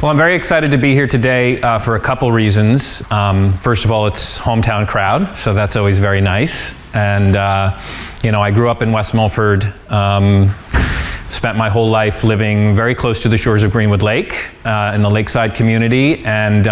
Well, I'm very excited to be here today for a couple reasons. First of all, it's hometown crowd, so that's always very nice. And, I grew up in West Milford, spent my whole life living very close to the shores of Greenwood Lake in the lakeside community. And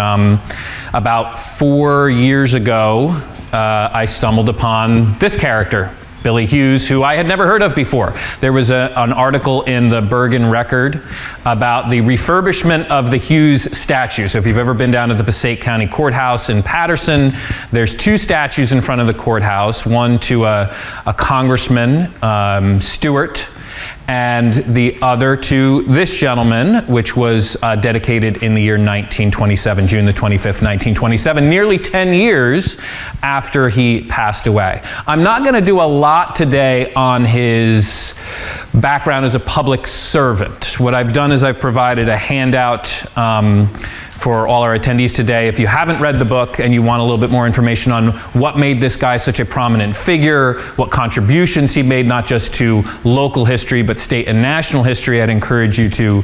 about 4 years ago, I stumbled upon this character, Billy Hughes, who I had never heard of before. There was an article in the Bergen Record about the refurbishment of the Hughes statue. So if you've ever been down to the Passaic County Courthouse in Patterson, there's two statues in front of the courthouse, one to a congressman, Stewart, and the other to this gentleman, which was dedicated in the year 1927, June the 25th, 1927, nearly 10 years after he passed away. I'm not going to do a lot today on his background as a public servant. What I've done is I've provided a handout for all our attendees today. If you haven't read the book and you want a little bit more information on what made this guy such a prominent figure, what contributions he made not just to local history but state and national history, I'd encourage you to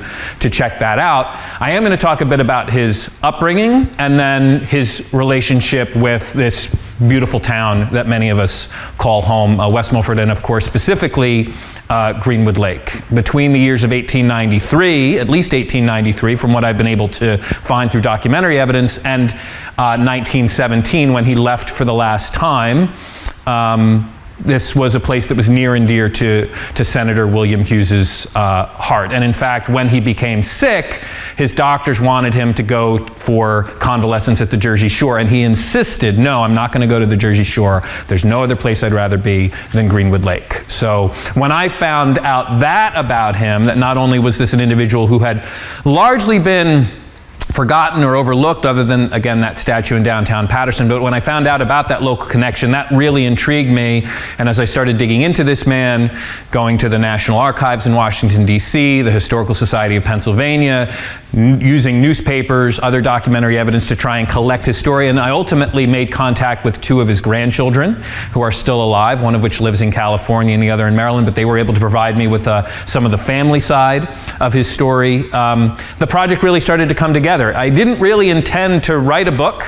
check that out. I am going to talk a bit about his upbringing and then his relationship with this beautiful town that many of us call home, West Milford, and of course specifically Greenwood Lake. Between the years of 1893, at least 1893, from what I've been able to find through documentary evidence, and 1917, when he left for the last time, this was a place that was near and dear to Senator William Hughes's heart. And in fact, when he became sick, his doctors wanted him to go for convalescence at the Jersey Shore, and he insisted, no, I'm not going to go to the Jersey Shore. There's no other place I'd rather be than Greenwood Lake. So when I found out that about him, that not only was this an individual who had largely been forgotten or overlooked, other than, again, that statue in downtown Patterson. But when I found out about that local connection, that really intrigued me. And as I started digging into this man, going to the National Archives in Washington, D.C., the Historical Society of Pennsylvania, using newspapers, other documentary evidence to try and collect his story. And I ultimately made contact with two of his grandchildren who are still alive, one of which lives in California and the other in Maryland, but they were able to provide me with some of the family side of his story. The project really started to come together. I didn't really intend to write a book.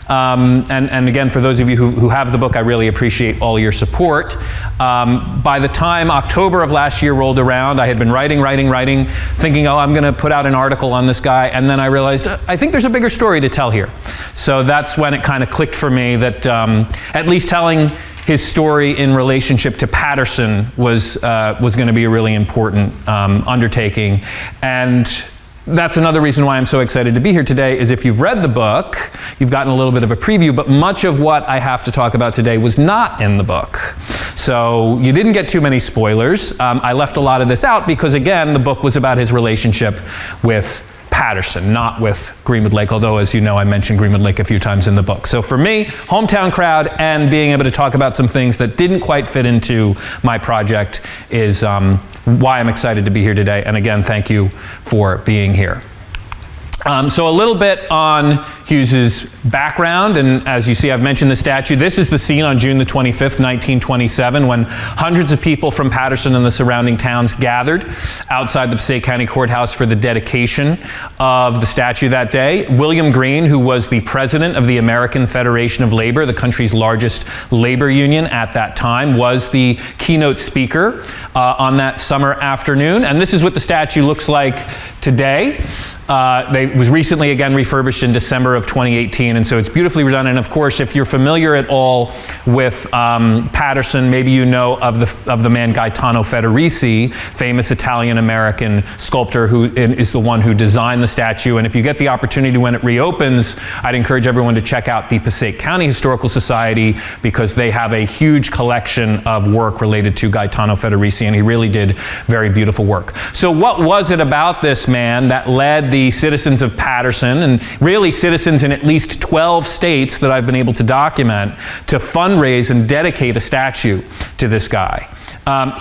And again, for those of you who have the book, I really appreciate all your support. By the time October of last year rolled around, I had been writing, thinking, oh, I'm going to put out an article on this guy. And then I realized, I think there's a bigger story to tell here. So that's when it kind of clicked for me that at least telling his story in relationship to Patterson was going to be a really important undertaking. And that's another reason why I'm so excited to be here today, is if you've read the book, you've gotten a little bit of a preview, but much of what I have to talk about today was not in the book. So you didn't get too many spoilers. I left a lot of this out because, again, the book was about his relationship with Patterson, not with Greenwood Lake, although, as you know, I mentioned Greenwood Lake a few times in the book. So for me, hometown crowd and being able to talk about some things that didn't quite fit into my project is why I'm excited to be here today. And again, thank you for being here. So a little bit on Hughes's background, and as you see, I've mentioned the statue. This is the scene on June the 25th, 1927, when hundreds of people from Patterson and the surrounding towns gathered outside the Passaic County Courthouse for the dedication of the statue that day. William Green, who was the president of the American Federation of Labor, the country's largest labor union at that time, was the keynote speaker on that summer afternoon. And this is what the statue looks like today. It was recently again refurbished in December of 2018, and so it's beautifully done. And of course, if you're familiar at all with Patterson, maybe you know of the man Gaetano Federici, famous Italian-American sculptor who is the one who designed the statue. And if you get the opportunity when it reopens, I'd encourage everyone to check out the Passaic County Historical Society, because they have a huge collection of work related to Gaetano Federici, and he really did very beautiful work. So what was it about this man that led the citizens of Patterson, and really citizens in at least 12 states that I've been able to document, to fundraise and dedicate a statue to this guy?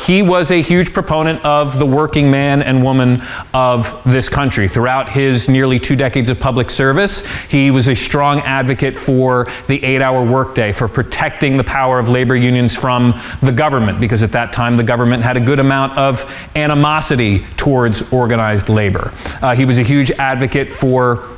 He was a huge proponent of the working man and woman of this country. Throughout his nearly 2 decades of public service, he was a strong advocate for the 8-hour workday, for protecting the power of labor unions from the government, because at that time the government had a good amount of animosity towards organized labor. labor. He was a huge advocate for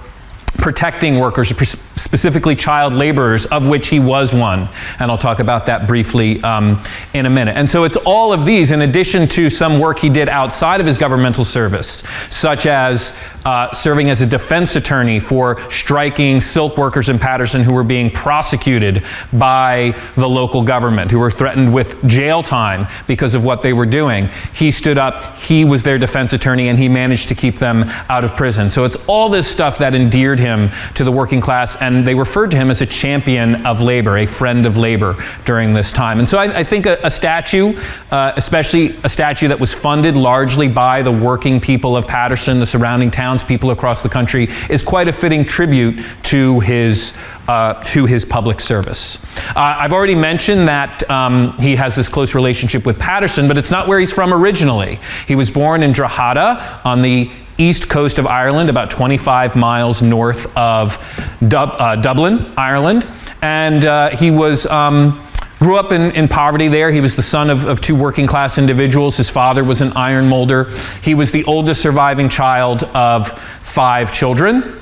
protecting workers, specifically child laborers, of which he was one. And I'll talk about that briefly in a minute. And so it's all of these, in addition to some work he did outside of his governmental service, such as serving as a defense attorney for striking silk workers in Paterson who were being prosecuted by the local government, who were threatened with jail time because of what they were doing. He stood up, he was their defense attorney, and he managed to keep them out of prison. So it's all this stuff that endeared him to the working class, and they referred to him as a champion of labor, a friend of labor during this time. And so I think a statue, especially a statue that was funded largely by the working people of Paterson, the surrounding townspeople across the country, is quite a fitting tribute to his public service. I've already mentioned that he has this close relationship with Paterson, but it's not where he's from originally. He was born in Drogheda on the east coast of Ireland, about 25 miles north of Dublin, Ireland. And he was grew up in poverty there. He was the son of two working class individuals. His father was an iron molder. He was the oldest surviving child of 5 children.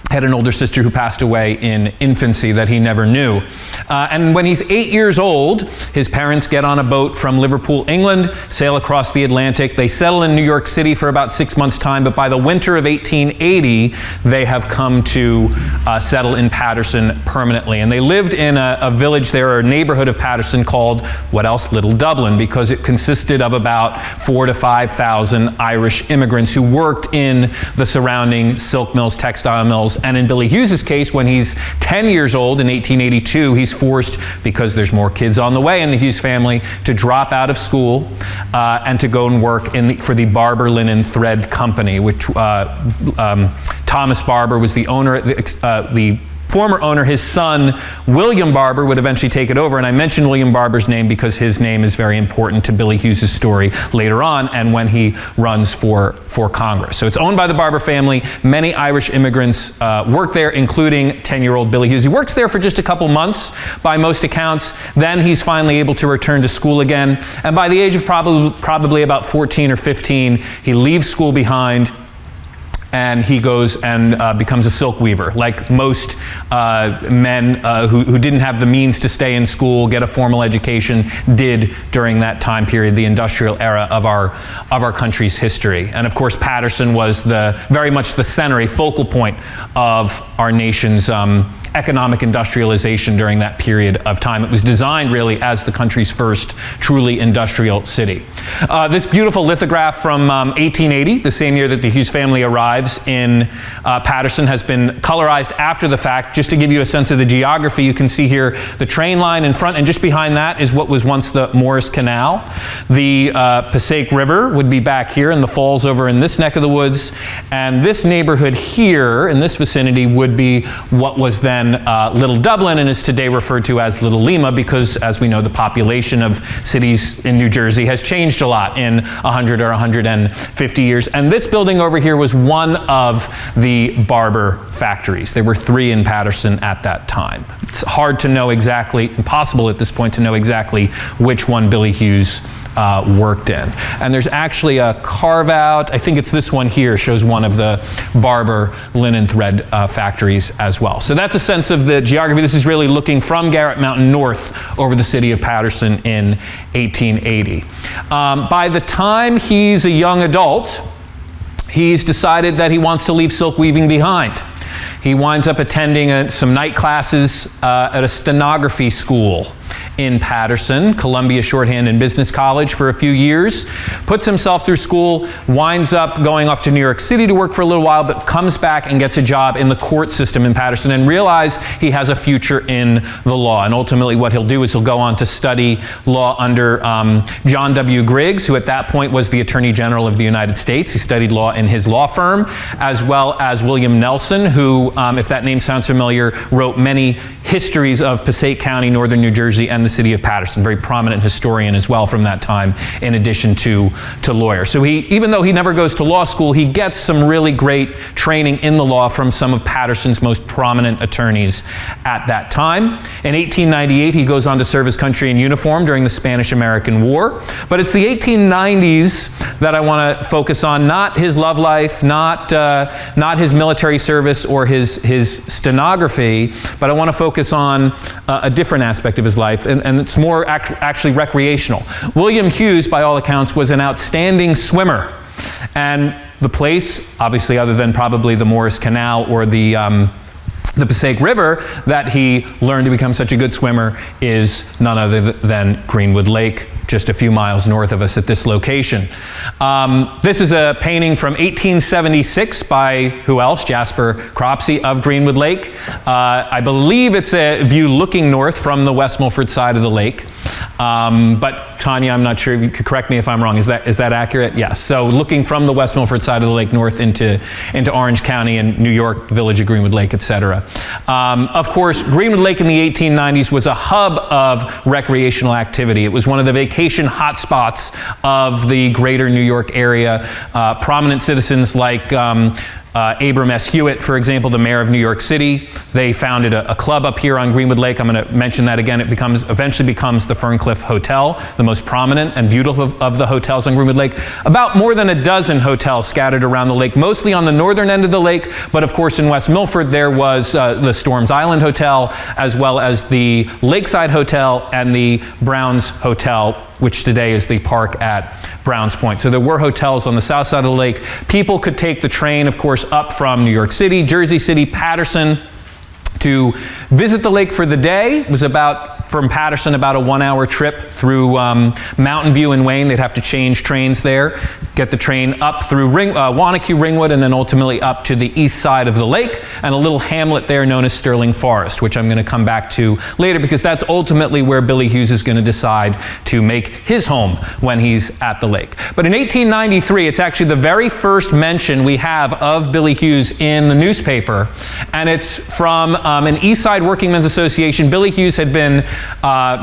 Had an older sister who passed away in infancy that he never knew. And when he's 8 years old, his parents get on a boat from Liverpool, England, sail across the Atlantic. They settle in New York City for about 6 months' time, but by the winter of 1880, they have come to settle in Paterson permanently. And they lived in a village there, or a neighborhood of Paterson called, what else? Little Dublin, because it consisted of about 4,000 to 5,000 Irish immigrants who worked in the surrounding silk mills, textile mills. And in Billy Hughes' case, when he's 10 years old in 1882, he's forced, because there's more kids on the way in the Hughes family, to drop out of school and to go and work for the Barber Linen Thread Company, which Thomas Barber was the owner, the former owner. His son, William Barber, would eventually take it over. And I mentioned William Barber's name because his name is very important to Billy Hughes' story later on and when he runs for Congress. So it's owned by the Barber family. Many Irish immigrants work there, including 10-year-old Billy Hughes. He works there for just a couple months by most accounts. Then he's finally able to return to school again. And by the age of probably about 14 or 15, he leaves school behind, and he goes and becomes a silk weaver, like most men who didn't have the means to stay in school, get a formal education, did during that time period, the industrial era of our country's history. And of course, Paterson was very much the center, a focal point of our nation's economic industrialization during that period of time. It was designed really as the country's first truly industrial city. This beautiful lithograph from 1880, the same year that the Hughes family arrives in Paterson, has been colorized after the fact. Just to give you a sense of the geography, you can see here the train line in front, and just behind that is what was once the Morris Canal. The Passaic River would be back here, and the falls over in this neck of the woods. And this neighborhood here, in this vicinity, would be what was then Little Dublin, and is today referred to as Little Lima, because, as we know, the population of cities in New Jersey has changed a lot in 100 or 150 years. And this building over here was one of the Barber factories. There were 3 in Paterson at that time. It's hard to know exactly, impossible at this point to know exactly which one Billy Hughes worked in. And there's actually a carve out, I think it's this one here, shows one of the Barber linen thread factories as well. So that's a sense of the geography. This is really looking from Garrett Mountain north over the city of Paterson in 1880. By the time he's a young adult, he's decided that he wants to leave silk weaving behind. He winds up attending some night classes at a stenography school in Paterson, Columbia Shorthand and Business College, for a few years, puts himself through school, winds up going off to New York City to work for a little while, but comes back and gets a job in the court system in Paterson and realizes he has a future in the law. And ultimately what he'll do is he'll go on to study law under John W. Griggs, who at that point was the Attorney General of the United States. He studied law in his law firm, as well as William Nelson, who, if that name sounds familiar, wrote many histories of Passaic County, northern New Jersey, and the the city of Paterson, very prominent historian as well from that time, in addition to lawyer. So even though he never goes to law school, he gets some really great training in the law from some of Paterson's most prominent attorneys at that time. In 1898, he goes on to serve his country in uniform during the Spanish-American War. But it's the 1890s that I want to focus on, not his love life, not his military service or his stenography, but I want to focus on a different aspect of his life, and it's more actually recreational. William Hughes, by all accounts, was an outstanding swimmer. And the place, obviously other than probably the Morris Canal or the Passaic River, that he learned to become such a good swimmer is none other than Greenwood Lake, just a few miles north of us at this location. This is a painting from 1876 by who else? Jasper Cropsey of Greenwood Lake. I believe it's a view looking north from the West Milford side of the lake. But Tanya, I'm not sure, you could correct me if I'm wrong. Is that accurate? Yes. So looking from the West Milford side of the lake north into Orange County and New York, village of Greenwood Lake, etc. Of course, Greenwood Lake in the 1890s was a hub of recreational activity. It was one of the vacation hotspots of the greater New York area. Prominent citizens like Abram S. Hewitt, for example, the mayor of New York City, they founded a club up here on Greenwood Lake. I'm going to mention that again. It eventually becomes the Ferncliff Hotel, the most prominent and beautiful of the hotels on Greenwood Lake. About more than a dozen hotels scattered around the lake, mostly on the northern end of the lake, but of course in West Milford there was the Storms Island Hotel, as well as the Lakeside Hotel and the Browns Hotel, which today is the park at Browns Point. So there were hotels on the south side of the lake. People could take the train, of course, up from New York City, Jersey City, Paterson, to visit the lake for the day. It was from Paterson, about a 1-hour trip through Mountain View and Wayne. They'd have to change trains there, get the train up through Wanacue, Ringwood, and then ultimately up to the east side of the lake, and a little hamlet there known as Sterling Forest, which I'm going to come back to later, because that's ultimately where Billy Hughes is going to decide to make his home when he's at the lake. But in 1893, it's actually the very first mention we have of Billy Hughes in the newspaper, and it's from an East Side Working Men's Association. Billy Hughes had been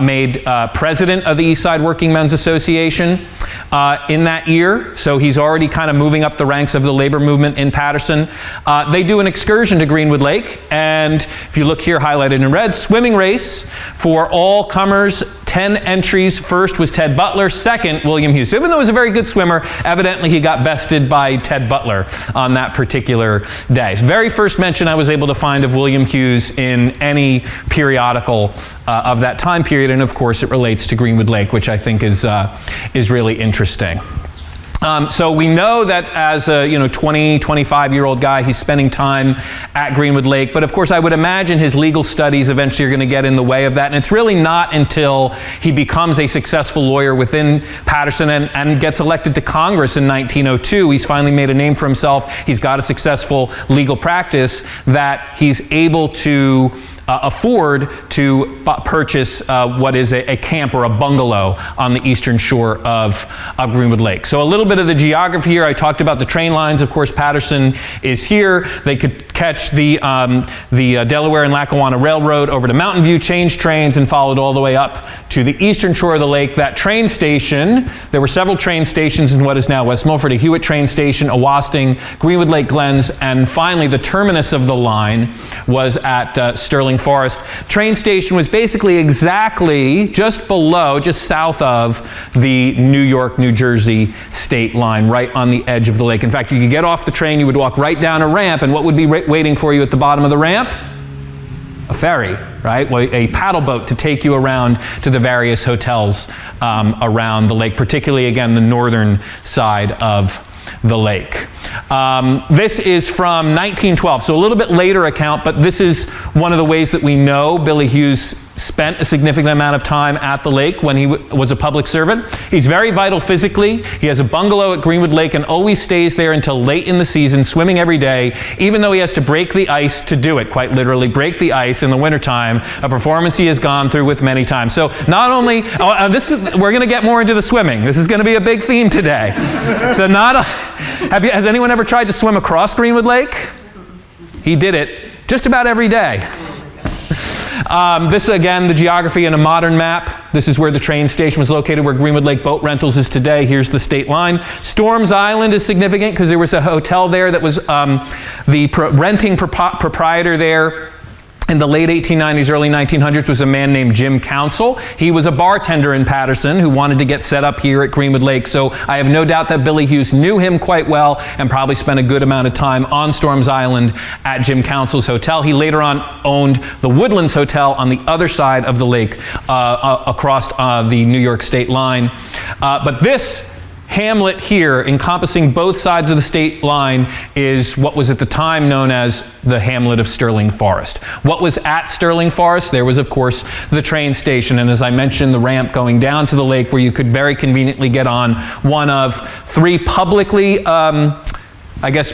made president of the East Side Working Men's Association in that year, so he's already kind of moving up the ranks of the labor movement in Paterson. They do an excursion to Greenwood Lake, and if you look here highlighted in red, swimming race for all comers, 10 entries. First was Ted Butler, second William Hughes. So even though he was a very good swimmer, evidently he got bested by Ted Butler on that particular day. Very first mention I was able to find of William Hughes in any periodical of that time period, and of course it relates to Greenwood Lake, which I think is really interesting. So we know that as a 20, 25-year-old guy, he's spending time at Greenwood Lake. But of course, I would imagine his legal studies eventually are going to get in the way of that. And it's really not until he becomes a successful lawyer within Paterson and gets elected to Congress in 1902, he's finally made a name for himself, he's got a successful legal practice, that he's able to afford to purchase what is a camp or a bungalow on the eastern shore of Greenwood Lake. So a little bit of the geography here. I talked about the train lines. Of course, Paterson is here. They could catch the Delaware and Lackawanna Railroad over to Mountain View, change trains, and followed all the way up to the eastern shore of the lake. That train station, there were several train stations in what is now West Milford, a Hewitt train station, a Wasting, Greenwood Lake Glens, and finally the terminus of the line was at Sterling Forest. Train station was basically exactly just below, just south of the New York, New Jersey state line, right on the edge of the lake. In fact, you could get off the train, you would walk right down a ramp, and what would be waiting for you at the bottom of the ramp? A ferry, right? Well, a paddle boat to take you around to the various hotels around the lake, particularly, again, the northern side of the lake. This is from 1912, so a little bit later account, but this is one of the ways that we know Billy Hughes spent a significant amount of time at the lake when he was a public servant. He's very vital physically. He has a bungalow at Greenwood Lake and always stays there until late in the season, swimming every day, even though he has to break the ice to do it, quite literally break the ice in the wintertime, a performance he has gone through with many times. So not only, we're going to get more into the swimming. This is going to be a big theme today. So has anyone ever tried to swim across Greenwood Lake? He did it just about every day. This, again, the geography in a modern map. This is where the train station was located, where Greenwood Lake Boat Rentals is today. Here's the state line. Storms Island is significant because there was a hotel there that was the renting proprietor there in the late 1890s, early 1900s was a man named Jim Council. He was a bartender in Paterson who wanted to get set up here at Greenwood Lake. So I have no doubt that Billy Hughes knew him quite well and probably spent a good amount of time on Storms Island at Jim Council's hotel. He later on owned the Woodlands Hotel on the other side of the lake across the New York state line. But this hamlet here, encompassing both sides of the state line, is what was at the time known as the hamlet of Sterling Forest. What was at Sterling Forest? There was, of course, the train station, and as I mentioned, the ramp going down to the lake where you could very conveniently get on one of three publicly I guess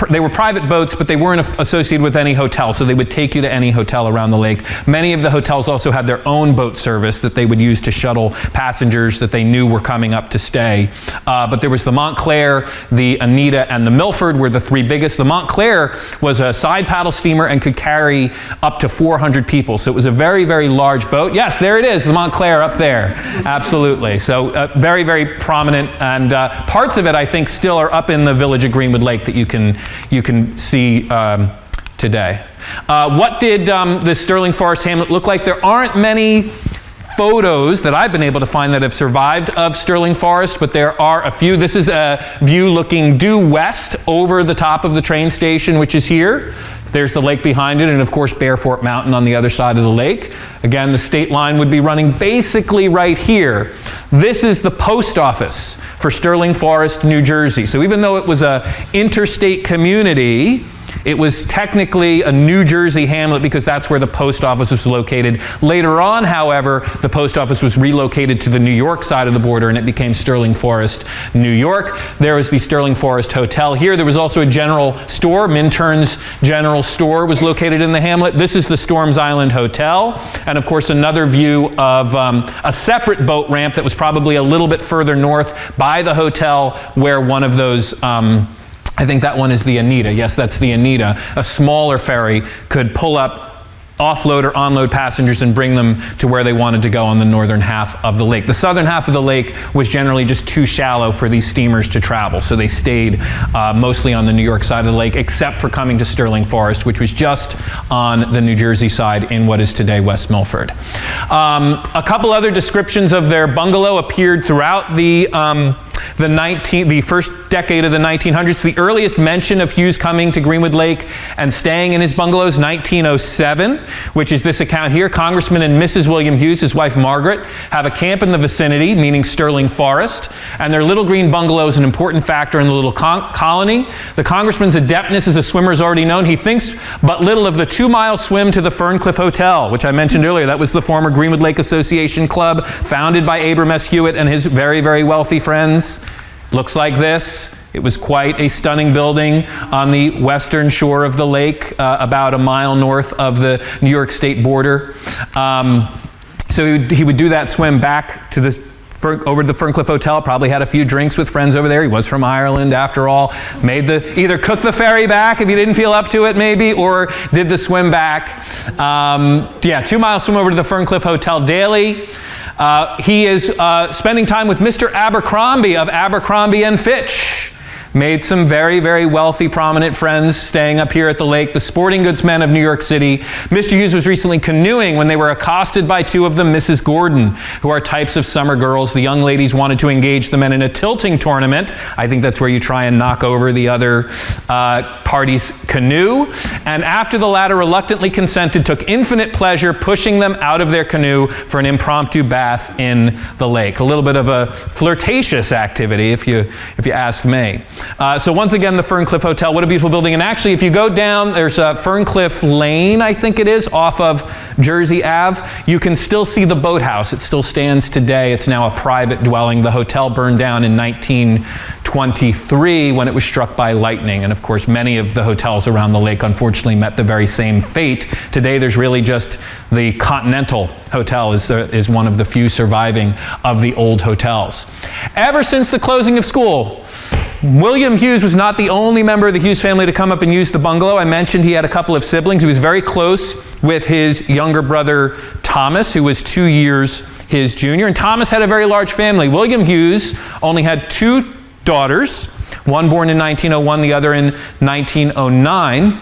they were private boats, but they weren't associated with any hotel, so they would take you to any hotel around the lake. Many of the hotels also had their own boat service that they would use to shuttle passengers that they knew were coming up to stay. But there was the Montclair, the Anita, and the Milford were the three biggest. The Montclair was a side paddle steamer and could carry up to 400 people, so it was a very, very large boat. Yes, there it is, the Montclair up there. Absolutely. So very, very prominent, and parts of it, I think, still are up in the village of Greenwood Lake that you can see today. What did the Sterling Forest hamlet look like? There aren't many photos that I've been able to find that have survived of Sterling Forest, but there are a few. This is a view looking due west over the top of the train station, which is here. There's the lake behind it, and of course Bearfort Mountain on the other side of the lake. Again, the state line would be running basically right here. This is the post office for Sterling Forest, New Jersey. So even though it was an interstate community, it was technically a New Jersey hamlet because that's where the post office was located. Later on, however, the post office was relocated to the New York side of the border and it became Sterling Forest, New York. There was the Sterling Forest Hotel here. There was also a general store. Minturn's General Store was located in the hamlet. This is the Storms Island Hotel. And of course, another view of a separate boat ramp that was probably a little bit further north by the hotel where one of those I think that one is the Anita. Yes, that's the Anita. A smaller ferry could pull up, offload or onload passengers and bring them to where they wanted to go on the northern half of the lake. The southern half of the lake was generally just too shallow for these steamers to travel, so they stayed mostly on the New York side of the lake, except for coming to Sterling Forest, which was just on the New Jersey side in what is today West Milford. A couple other descriptions of their bungalow appeared throughout the first decade of the 1900s. The earliest mention of Hughes coming to Greenwood Lake and staying in his bungalow is 1907, which is this account here. Congressman and Mrs. William Hughes, his wife Margaret, have a camp in the vicinity, meaning Sterling Forest, and their little green bungalow is an important factor in the little colony. The congressman's adeptness as a swimmer is already known. He thinks but little of the 2-mile swim to the Ferncliff Hotel, which I mentioned earlier. That was the former Greenwood Lake Association Club, founded by Abram S. Hewitt and his very, very wealthy friends. Looks like this. It was quite a stunning building on the western shore of the lake, about a mile north of the New York state border. So he would do that swim back to over to the Ferncliff Hotel, probably had a few drinks with friends over there. He was from Ireland after all. Either cooked the ferry back if he didn't feel up to it maybe, or did the swim back. 2-mile swim over to the Ferncliff Hotel daily. He is spending time with Mr. Abercrombie of Abercrombie and Fitch. Made some very, very wealthy, prominent friends staying up here at the lake, the sporting goods men of New York City. Mr. Hughes was recently canoeing when they were accosted by two of them, Mrs. Gordon, who are types of summer girls. The young ladies wanted to engage the men in a tilting tournament. I think that's where you try and knock over the other party's canoe. And after the latter reluctantly consented, took infinite pleasure pushing them out of their canoe for an impromptu bath in the lake. A little bit of a flirtatious activity, if you ask me. So once again, the Ferncliff Hotel, what a beautiful building. And actually, if you go down, there's Ferncliff Lane, I think it is, off of Jersey Ave. You can still see the boathouse. It still stands today. It's now a private dwelling. The hotel burned down in 1923 when it was struck by lightning. And of course, many of the hotels around the lake unfortunately met the very same fate. Today, there's really just the Continental Hotel is one of the few surviving of the old hotels. Ever since the closing of school, William Hughes was not the only member of the Hughes family to come up and use the bungalow. I mentioned he had a couple of siblings. He was very close with his younger brother Thomas, who was 2 years his junior. And Thomas had a very large family. William Hughes only had 2 daughters, one born in 1901, the other in 1909.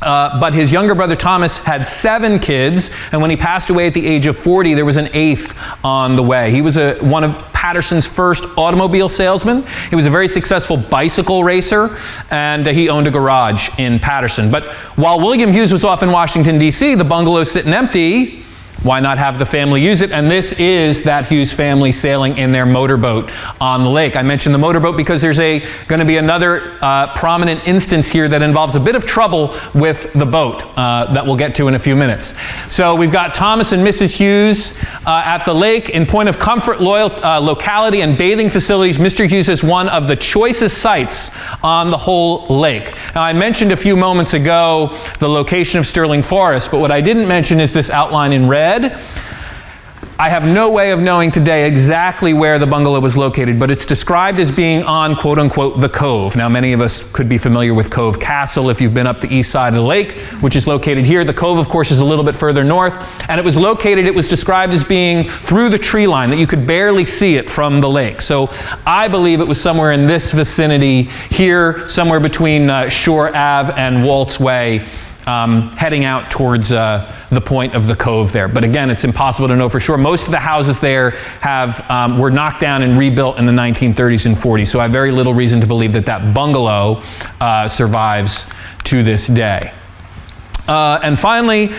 But his younger brother Thomas had 7 kids, and when he passed away at the age of 40, there was an 8th on the way. He was one of Patterson's first automobile salesmen. He was a very successful bicycle racer, and he owned a garage in Patterson. But while William Hughes was off in Washington, D.C., the bungalow's sitting empty. Why not have the family use it? And this is that Hughes family sailing in their motorboat on the lake. I mentioned the motorboat because there's going to be another prominent instance here that involves a bit of trouble with the boat that we'll get to in a few minutes. So we've got Thomas and Mrs. Hughes at the lake. In point of comfort, locality, and bathing facilities, Mr. Hughes is one of the choicest sites on the whole lake. Now, I mentioned a few moments ago the location of Sterling Forest, but what I didn't mention is this outline in red. I have no way of knowing today exactly where the bungalow was located, but it's described as being on, quote unquote, the Cove. Now, many of us could be familiar with Cove Castle if you've been up the east side of the lake, which is located here. The Cove, of course, is a little bit further north, and it was described as being through the tree line, that you could barely see it from the lake. So I believe it was somewhere in this vicinity here, somewhere between Shore Ave and Waltz Way, heading out towards the point of the cove there. But again, it's impossible to know for sure. Most of the houses there were knocked down and rebuilt in the 1930s and 40s, so I have very little reason to believe that that bungalow survives to this day. And finally,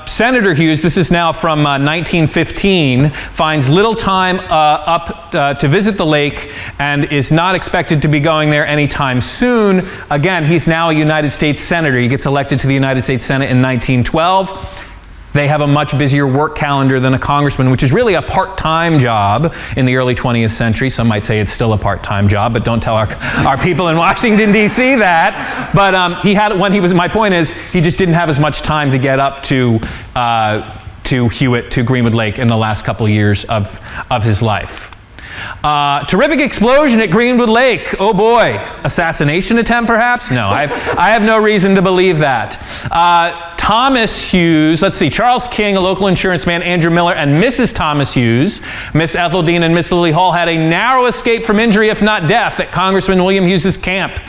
Senator Hughes, this is now from 1915, finds little time up to visit the lake and is not expected to be going there anytime soon. Again, he's now a United States Senator. He gets elected to the United States Senate in 1912. They have a much busier work calendar than a congressman, which is really a part-time job in the early 20th century. Some might say it's still a part-time job, but don't tell our people in Washington, D.C. that. But my point is, he just didn't have as much time to get up to Hewitt, to Greenwood Lake in the last couple of years of his life. Terrific explosion at Greenwood Lake. Oh boy. Assassination attempt, perhaps? No, I have no reason to believe that. Thomas Hughes, let's see, Charles King, a local insurance man, Andrew Miller, and Mrs. Thomas Hughes, Miss Ethel Dean and Miss Lily Hall, had a narrow escape from injury, if not death, at Congressman William Hughes's camp.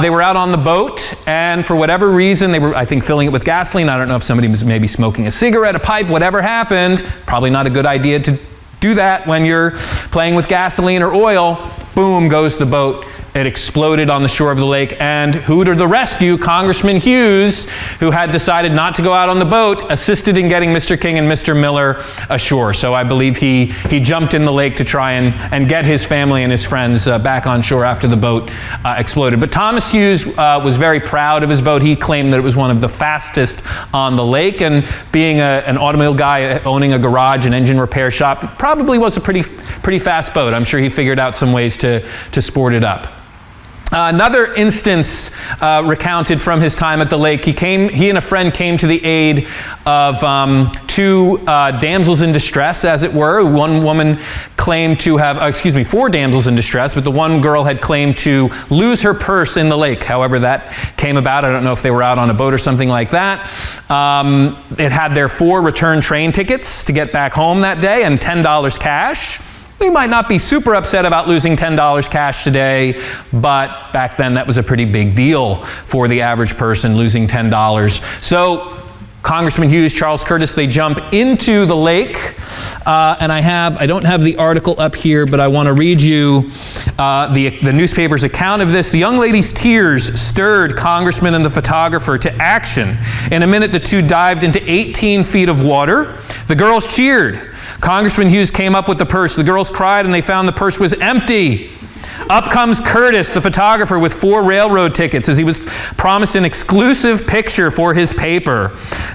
They were out on the boat, and for whatever reason, they were, I think, filling it with gasoline. I don't know if somebody was maybe smoking a cigarette, a pipe, whatever happened. Probably not a good idea to do that when you're playing with gasoline or oil. Boom goes the boat. It exploded on the shore of the lake, and who to the rescue? Congressman Hughes, who had decided not to go out on the boat, assisted in getting Mr. King and Mr. Miller ashore. So I believe he jumped in the lake to try and get his family and his friends back on shore after the boat exploded. But Thomas Hughes was very proud of his boat. He claimed that it was one of the fastest on the lake, and being an automobile guy owning a garage and engine repair shop, it probably was a pretty fast boat. I'm sure he figured out some ways to sport it up. Another instance recounted from his time at the lake, he and a friend came to the aid of 2 damsels in distress, as it were. One woman claimed to have, 4 damsels in distress, but the one girl had claimed to lose her purse in the lake. However that came about, I don't know if they were out on a boat or something like that. It had their 4 return train tickets to get back home that day and $10 cash. We might not be super upset about losing $10 cash today, but back then that was a pretty big deal for the average person, losing $10. So Congressman Hughes, Charles Curtis, they jump into the lake, and I don't have the article up here, but I want to read you the newspaper's account of this. The young lady's tears stirred Congressman and the photographer to action. In a minute, the 2 dived into 18 feet of water. The girls cheered. Congressman Hughes came up with the purse. The girls cried, and they found the purse was empty. Up comes Curtis, the photographer, with 4 railroad tickets, as he was promised an exclusive picture for his paper.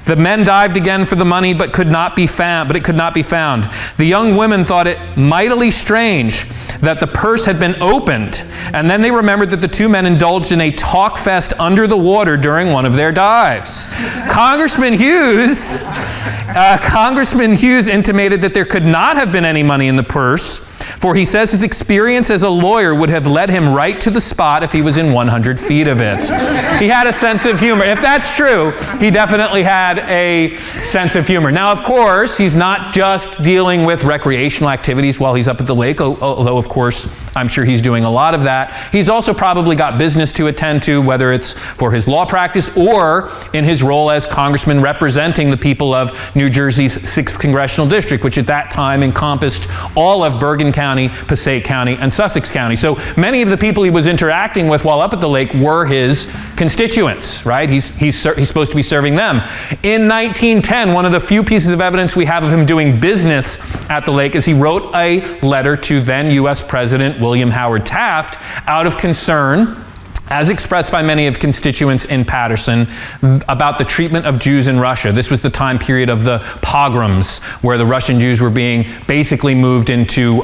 The men dived again for the money, but it could not be found. The young women thought it mightily strange that the purse had been opened, and then they remembered that the 2 men indulged in a talk fest under the water during one of their dives. Congressman Hughes intimated that there could not have been any money in the purse, For he says his experience as a lawyer would have led him right to the spot if he was in 100 feet of it. He had a sense of humor. If that's true, he definitely had a sense of humor. Now, of course, he's not just dealing with recreational activities while he's up at the lake, although, of course, I'm sure he's doing a lot of that. He's also probably got business to attend to, whether it's for his law practice or in his role as congressman representing the people of New Jersey's 6th Congressional District, which at that time encompassed all of Bergen County, Passaic County, and Sussex County. So many of the people he was interacting with while up at the lake were his constituents, right? He's supposed to be serving them. In 1910, one of the few pieces of evidence we have of him doing business at the lake is he wrote a letter to then U.S. President William Howard Taft out of concern, as expressed by many of constituents in Paterson, about the treatment of Jews in Russia. This was the time period of the pogroms, where the Russian Jews were being basically moved into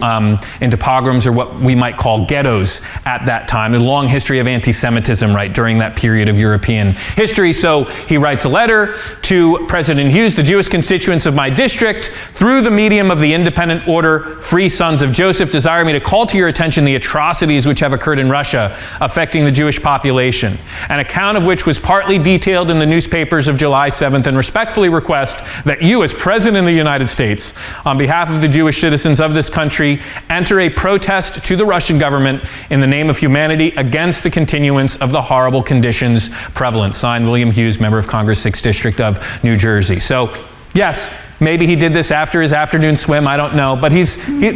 pogroms, or what we might call ghettos at that time. A long history of anti-Semitism, right, during that period of European history. So he writes a letter to President Hughes: the Jewish constituents of my district, through the medium of the independent order Free Sons of Joseph, desire me to call to your attention the atrocities which have occurred in Russia affecting the Jewish population, an account of which was partly detailed in the newspapers of July 7th, and respectfully request that you, as President of the United States, on behalf of the Jewish citizens of this country, enter a protest to the Russian government in the name of humanity against the continuance of the horrible conditions prevalent. Signed, William Hughes, Member of Congress, 6th District of New Jersey. So, yes, maybe he did this after his afternoon swim, I don't know. But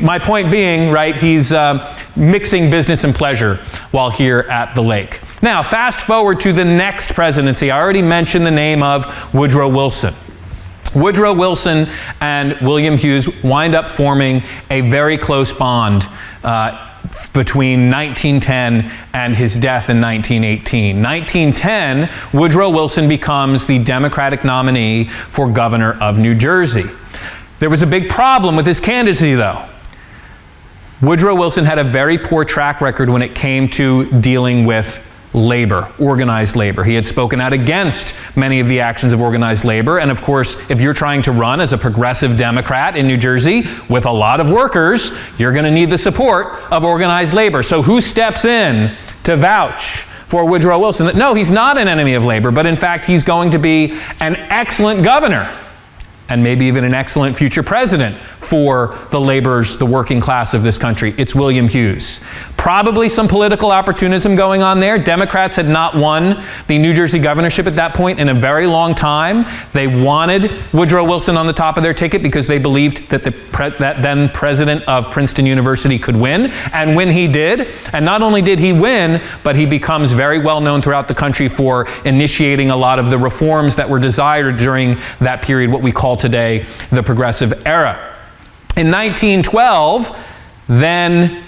my point being, right, he's mixing business and pleasure while here at the lake. Now, fast forward to the next presidency. I already mentioned the name of Woodrow Wilson. Woodrow Wilson and William Hughes wind up forming a very close bond between 1910 and his death in 1918. 1910, Woodrow Wilson becomes the Democratic nominee for governor of New Jersey. There was a big problem with his candidacy, though. Woodrow Wilson had a very poor track record when it came to dealing with labor, organized labor. He had spoken out against many of the actions of organized labor. And of course, if you're trying to run as a progressive Democrat in New Jersey with a lot of workers, you're going to need the support of organized labor. So who steps in to vouch for Woodrow Wilson? No, he's not an enemy of labor, but in fact, he's going to be an excellent governor, and maybe even an excellent future president for the laborers, the working class of this country. It's William Hughes. Probably some political opportunism going on there. Democrats had not won the New Jersey governorship at that point in a very long time. They wanted Woodrow Wilson on the top of their ticket because they believed that that then president of Princeton University could win. And when he did, and not only did he win, but he becomes very well known throughout the country for initiating a lot of the reforms that were desired during that period, what we call today the Progressive Era. In 1912, then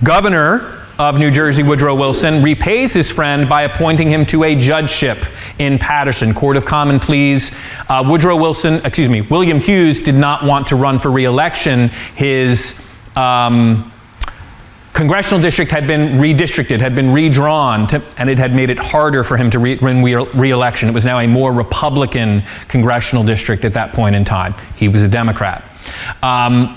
Governor of New Jersey, Woodrow Wilson, repays his friend by appointing him to a judgeship in Paterson, Court of Common Pleas. William Hughes did not want to run for re-election. His congressional district had been redistricted, had been redrawn, and it had made it harder for him to win re-election. It was now a more Republican congressional district at that point in time. He was a Democrat.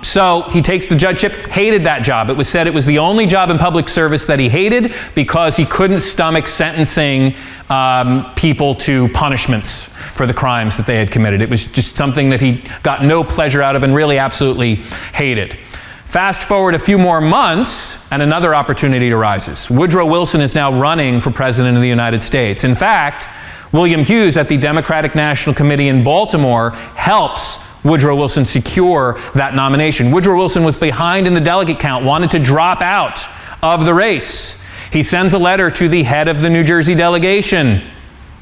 So he takes the judgeship, hated that job. It was said it was the only job in public service that he hated because he couldn't stomach sentencing people to punishments for the crimes that they had committed. It was just something that he got no pleasure out of and really absolutely hated. Fast forward a few more months, and another opportunity arises. Woodrow Wilson is now running for President of the United States. In fact, William Hughes at the Democratic National Committee in Baltimore helps Woodrow Wilson secure that nomination. Woodrow Wilson was behind in the delegate count, wanted to drop out of the race. He sends a letter to the head of the New Jersey delegation.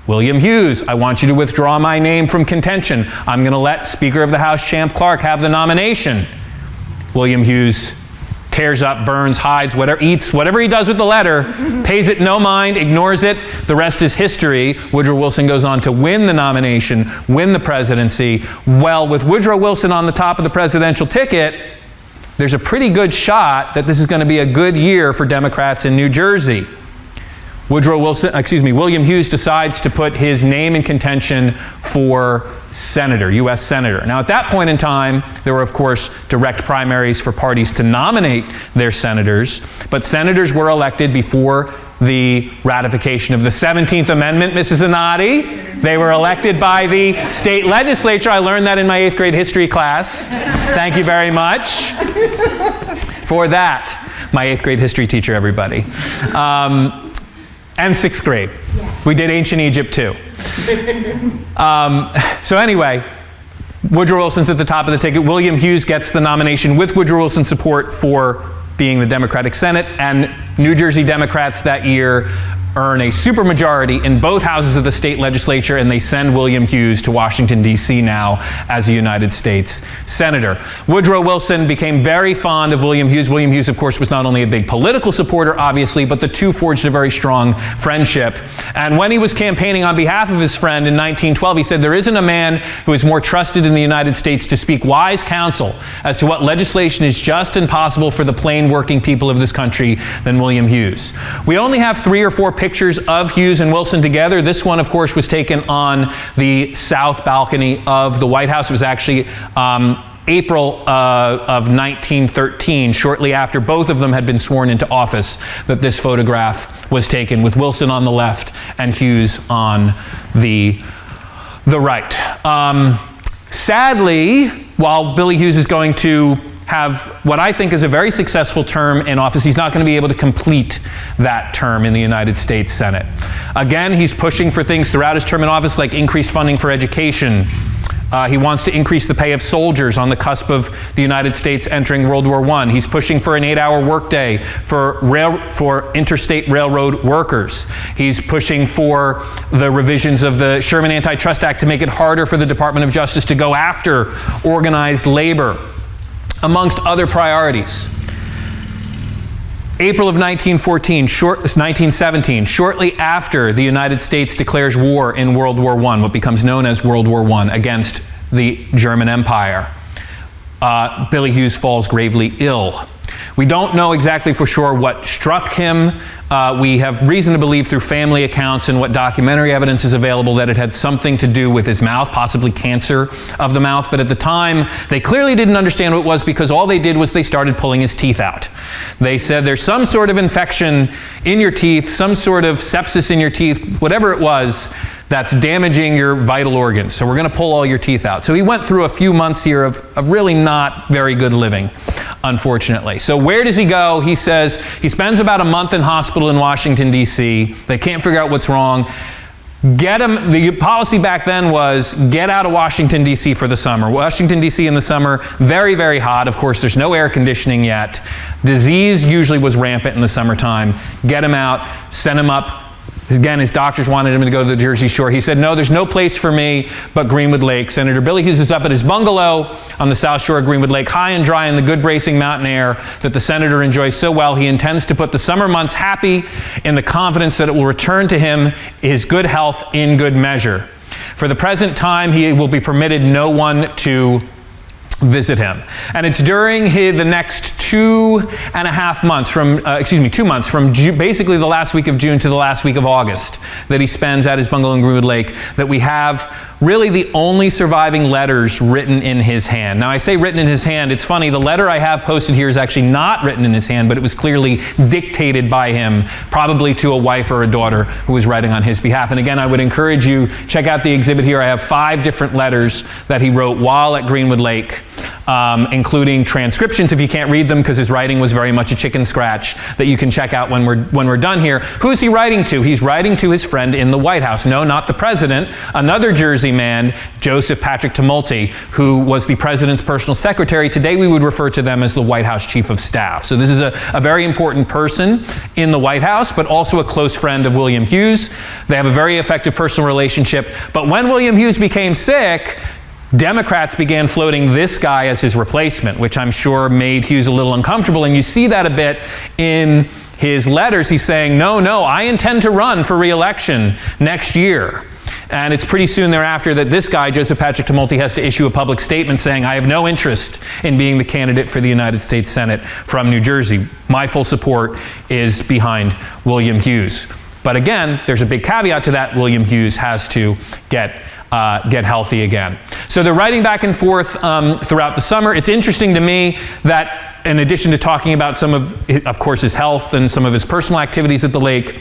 William Hughes, I want you to withdraw my name from contention. I'm going to let Speaker of the House Champ Clark have the nomination. William Hughes tears up, burns, hides, eats, whatever he does with the letter, pays it no mind, ignores it. The rest is history. Woodrow Wilson goes on to win the nomination, win the presidency. Well, with Woodrow Wilson on the top of the presidential ticket, there's a pretty good shot that this is going to be a good year for Democrats in New Jersey. William Hughes decides to put his name in contention for senator, U.S. senator. Now, at that point in time, there were, of course, direct primaries for parties to nominate their senators, but senators were elected before the ratification of the 17th Amendment, Mrs. Anati. They were elected by the state legislature. I learned that in my 8th grade history class. Thank you very much for that. My 8th grade history teacher, everybody. And 6th grade. We did ancient Egypt too. So anyway, Woodrow Wilson's at the top of the ticket. William Hughes gets the nomination with Woodrow Wilson's support for being the Democratic Senate, and New Jersey Democrats that year earn a supermajority in both houses of the state legislature, and they send William Hughes to Washington, D.C. now as a United States Senator. Woodrow Wilson became very fond of William Hughes. William Hughes, of course, was not only a big political supporter, obviously, but the two forged a very strong friendship. And when he was campaigning on behalf of his friend in 1912, he said, "There isn't a man who is more trusted in the United States to speak wise counsel as to what legislation is just and possible for the plain working people of this country than William Hughes." We only have 3 or 4 pictures of Hughes and Wilson together. This one, of course, was taken on the south balcony of the White House. It was actually April of 1913, shortly after both of them had been sworn into office, that this photograph was taken, with Wilson on the left and Hughes on the right. Sadly, while Billy Hughes is going to have what I think is a very successful term in office, he's not going to be able to complete that term in the United States Senate. Again, he's pushing for things throughout his term in office, like increased funding for education. He wants to increase the pay of soldiers on the cusp of the United States entering World War I. He's pushing for an 8-hour workday for interstate railroad workers. He's pushing for the revisions of the Sherman Antitrust Act to make it harder for the Department of Justice to go after organized labor, amongst other priorities. April of 1917, shortly after the United States declares war in World War I, what becomes known as World War I, against the German Empire, Billy Hughes falls gravely ill. We don't know exactly for sure what struck him. We have reason to believe through family accounts and what documentary evidence is available that it had something to do with his mouth, possibly cancer of the mouth. But at the time, they clearly didn't understand what it was, because all they did was they started pulling his teeth out. They said, "There's some sort of infection in your teeth, some sort of sepsis in your teeth, whatever it was, that's damaging your vital organs. So we're going to pull all your teeth out." So he went through a few months here of really not very good living, unfortunately. So where does he go? He says he spends about a month in hospital in Washington, D.C. They can't figure out what's wrong. Get him. The policy back then was get out of Washington, D.C. for the summer. Washington, D.C. in the summer, very, very hot. Of course, there's no air conditioning yet. Disease usually was rampant in the summertime. Get him out, send him up. Again, his doctors wanted him to go to the Jersey Shore. He said, "No, there's no place for me but Greenwood Lake." Senator Billy Hughes is up at his bungalow on the south shore of Greenwood Lake, high and dry in the good bracing mountain air that the senator enjoys so well. He intends to put the summer months happy in the confidence that it will return to him his good health in good measure. For the present time, he will be permitted no one to visit him. And it's during the next 2.5 months, 2 months, from basically the last week of June to the last week of August, that he spends at his bungalow in Greenwood Lake, that we have really the only surviving letters written in his hand. Now, I say written in his hand, it's funny, the letter I have posted here is actually not written in his hand, but it was clearly dictated by him, probably to a wife or a daughter who was writing on his behalf. And again, I would encourage you, check out the exhibit here. I have 5 different letters that he wrote while at Greenwood Lake, including transcriptions, if you can't read them, because his writing was very much a chicken scratch, that you can check out when we're done here. Who's he writing to? He's writing to his friend in the White House. No, not the president. Another Jersey man, Joseph Patrick Tumulty, who was the president's personal secretary. Today we would refer to them as the White House Chief of Staff. So this is a very important person in the White House, but also a close friend of William Hughes. They have a very effective personal relationship. But when William Hughes became sick, Democrats began floating this guy as his replacement, which I'm sure made Hughes a little uncomfortable. And you see that a bit in his letters. He's saying, no, I intend to run for re-election next year. And it's pretty soon thereafter that this guy, Joseph Patrick Tumulty, has to issue a public statement saying, "I have no interest in being the candidate for the United States Senate from New Jersey. My full support is behind William Hughes." But again, there's a big caveat to that. William Hughes has to get healthy again. So they're writing back and forth throughout the summer. It's interesting to me that in addition to talking about some of course, his health and some of his personal activities at the lake,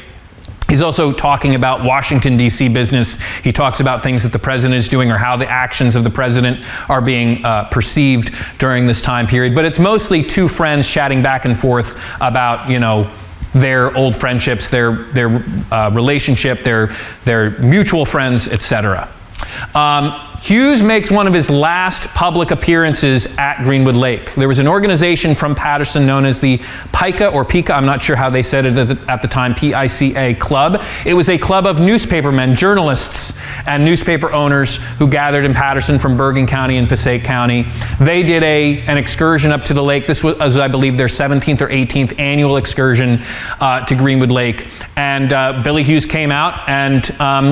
he's also talking about Washington, D.C. business. He talks about things that the president is doing or how the actions of the president are being perceived during this time period. But it's mostly two friends chatting back and forth about, their old friendships, their relationship, their mutual friends, etc. Hughes makes one of his last public appearances at Greenwood Lake. There was an organization from Paterson known as the PICA or PICA, I'm not sure how they said it at the time, P-I-C-A Club. It was a club of newspapermen, journalists, and newspaper owners who gathered in Paterson from Bergen County and Passaic County. They did an excursion up to the lake. This was, I believe, their 17th or 18th annual excursion to Greenwood Lake. And Billy Hughes came out and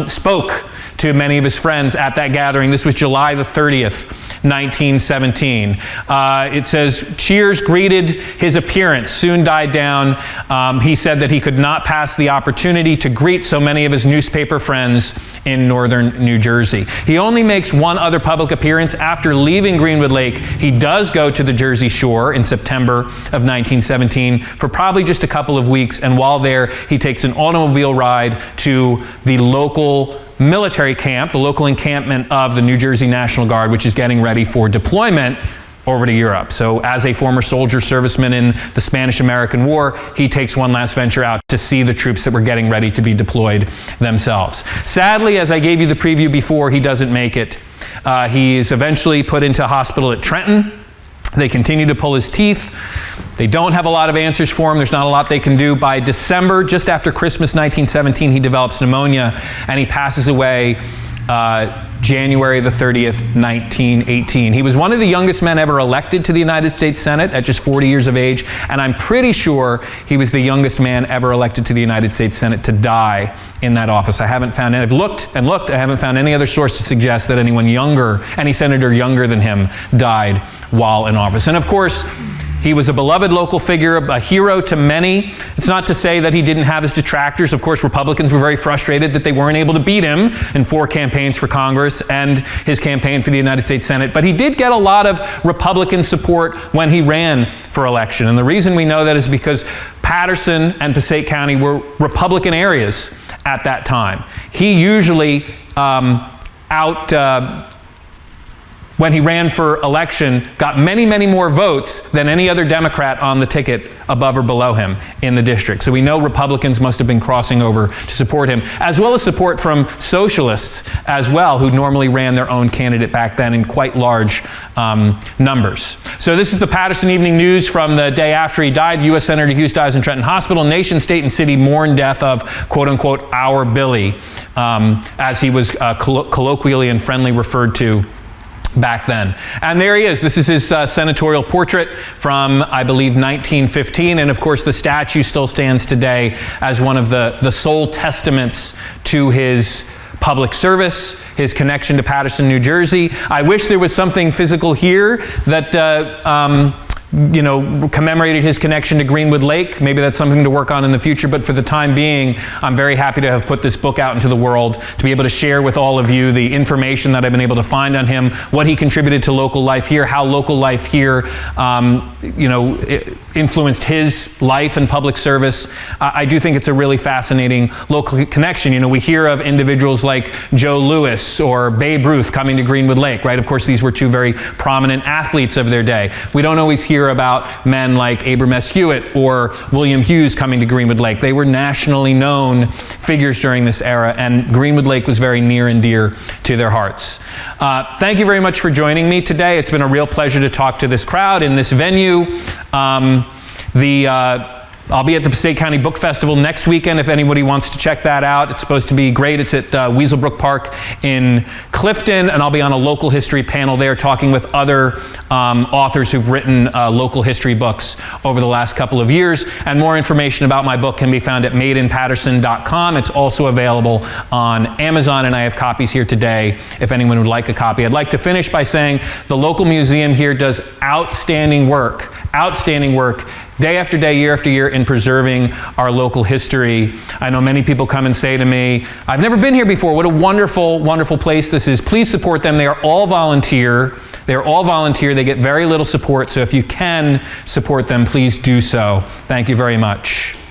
spoke to many of his friends at that gathering. This was July the 30th, 1917. It says, cheers greeted his appearance, soon died down. He said that he could not pass the opportunity to greet so many of his newspaper friends in northern New Jersey. He only makes one other public appearance after leaving Greenwood Lake. He does go to the Jersey Shore in September of 1917 for probably just a couple of weeks, and while there, he takes an automobile ride to the local military camp, the local encampment of the New Jersey National Guard, which is getting ready for deployment over to Europe. So as a former soldier serviceman in the Spanish-American War, he takes one last venture out to see the troops that were getting ready to be deployed themselves. Sadly, as I gave you the preview before, he doesn't make it. He is eventually put into hospital at Trenton. They continue to pull his teeth. They don't have a lot of answers for him. There's not a lot they can do. By December, just after Christmas 1917, he develops pneumonia and he passes away January the 30th, 1918. He was one of the youngest men ever elected to the United States Senate at just 40 years of age, and I'm pretty sure he was the youngest man ever elected to the United States Senate to die in that office. I haven't found any. I've looked and looked. I haven't found any other source to suggest that anyone younger, any senator younger than him, died while in office. And of course, he was a beloved local figure, a hero to many. It's not to say that he didn't have his detractors. Of course, Republicans were very frustrated that they weren't able to beat him in 4 campaigns for Congress and his campaign for the United States Senate. But he did get a lot of Republican support when he ran for election. And the reason we know that is because Paterson and Passaic County were Republican areas at that time. He usually when he ran for election, got many, many more votes than any other Democrat on the ticket above or below him in the district. So we know Republicans must have been crossing over to support him, as well as support from socialists as well, who normally ran their own candidate back then in quite large numbers. So this is the Paterson Evening News from the day after he died. U.S. Senator Hughes dies in Trenton Hospital. Nation, state, and city mourn death of, quote-unquote, our Billy, as he was colloquially and friendly referred to back then. And there he is. This is his senatorial portrait from, I believe, 1915. And of course, the statue still stands today as one of the sole testaments to his public service, his connection to Paterson, New Jersey. I wish there was something physical here that commemorated his connection to Greenwood Lake. Maybe that's something to work on in the future, but for the time being, I'm very happy to have put this book out into the world, to be able to share with all of you the information that I've been able to find on him, what he contributed to local life here, how local life here, influenced his life and public service. I do think it's a really fascinating local connection. We hear of individuals like Joe Louis or Babe Ruth coming to Greenwood Lake, right? Of course, these were two very prominent athletes of their day. We don't always hear about men like Abram S. Hewitt or William Hughes coming to Greenwood Lake. They were nationally known figures during this era, and Greenwood Lake was very near and dear to their hearts. Thank you very much for joining me today. It's been a real pleasure to talk to this crowd in this venue. I'll be at the Passaic County Book Festival next weekend if anybody wants to check that out. It's supposed to be great. It's at Weaselbrook Park in Clifton, and I'll be on a local history panel there talking with other authors who've written local history books over the last couple of years. And more information about my book can be found at madeinpaterson.com. It's also available on Amazon, and I have copies here today if anyone would like a copy. I'd like to finish by saying the local museum here does outstanding work day after day, year after year, in preserving our local history. I know many people come and say to me, I've never been here before. What a wonderful, wonderful place this is. Please support them. They are all volunteer. They are all volunteer. They get very little support. So if you can support them, please do so. Thank you very much.